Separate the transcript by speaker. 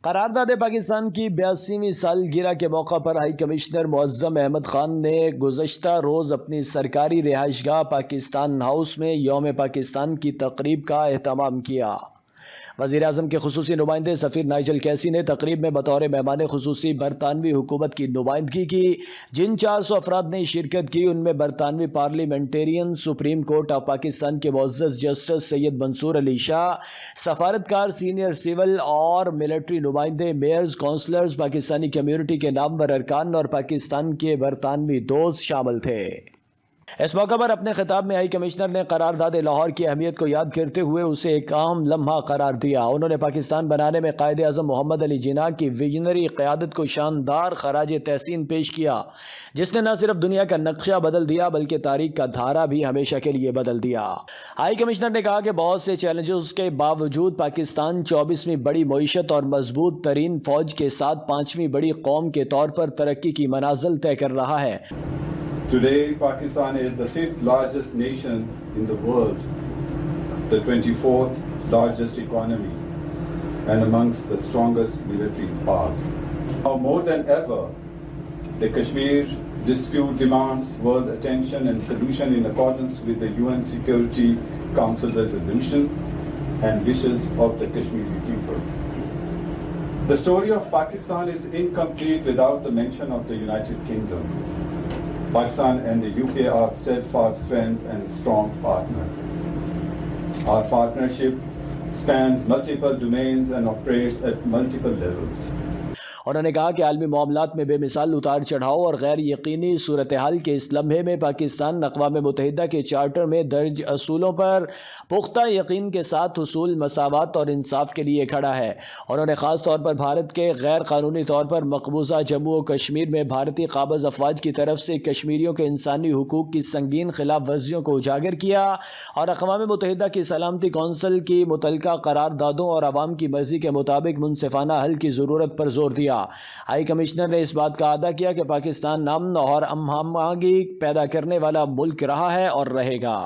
Speaker 1: قرارداد پاکستان کی 82ویں سالگرہ کے موقع پر ہائی کمشنر معظم احمد خان نے گزشتہ روز اپنی سرکاری رہائش گاہ پاکستان ہاؤس میں یوم پاکستان کی تقریب کا اہتمام کیا۔ وزیر اعظم کے خصوصی نمائندے سفیر نائجل کیسی نے تقریب میں بطور مہمان خصوصی برطانوی حکومت کی نمائندگی کی۔ جن 400 افراد نے شرکت کی ان میں برطانوی parliamentarian, supreme court of Pakistan کے معزز جسٹس سید منصور علی شاہ، سفارتکار، سینئر سول اور ملٹری نمائندے، میئرز، کونسلرز، پاکستانی کمیونٹی کے نامور ارکان اور پاکستان کے برطانوی دوست شامل تھے۔ اس موقع پر اپنے خطاب میں ہائی کمشنر نے قرارداد لاہور کی اہمیت کو یاد کرتے ہوئے اسے ایک اہم لمحہ قرار دیا۔ انہوں نے پاکستان بنانے میں قائد اعظم محمد علی جناح کی ویژنری قیادت کو شاندار خراج تحسین پیش کیا، جس نے نہ صرف دنیا کا نقشہ بدل دیا بلکہ تاریخ کا دھارا بھی ہمیشہ کے لیے بدل دیا۔ ہائی کمشنر نے کہا کہ بہت سے چیلنجز کے باوجود پاکستان 24ویں بڑی معیشت اور مضبوط ترین فوج کے ساتھ 5ویں بڑی قوم کے طور پر ترقی کی منازل طے کر رہا ہے۔
Speaker 2: Today, Pakistan is the 5th largest nation in the world, the 24th largest economy, and amongst the strongest military powers. Now more than ever, the Kashmir dispute demands world attention and solution in accordance with the UN Security Council resolution and wishes of the Kashmiri people. The story of Pakistan is incomplete without the mention of the United Kingdom. Pakistan and the UK are steadfast friends and strong partners. Our partnership spans multiple domains and operates at multiple levels.
Speaker 1: انہوں نے کہا کہ عالمی معاملات میں بے مثال اتار چڑھاؤ اور غیر یقینی صورتحال کے اس لمحے میں پاکستان اقوام متحدہ کے چارٹر میں درج اصولوں پر پختہ یقین کے ساتھ حصول مساوات اور انصاف کے لیے کھڑا ہے۔ انہوں نے خاص طور پر بھارت کے غیر قانونی طور پر مقبوضہ جموں و کشمیر میں بھارتی قابض افواج کی طرف سے کشمیریوں کے انسانی حقوق کی سنگین خلاف ورزیوں کو اجاگر کیا اور اقوام متحدہ کی سلامتی کونسل کی متعلقہ قراردادوں اور عوام کی مرضی کے مطابق منصفانہ حل کی ضرورت پر زور دیا۔ ہائی کمشنر نے اس بات کا اعادہ کیا کہ پاکستان امن اور ہم آہنگی پیدا کرنے والا ملک رہا ہے اور رہے گا۔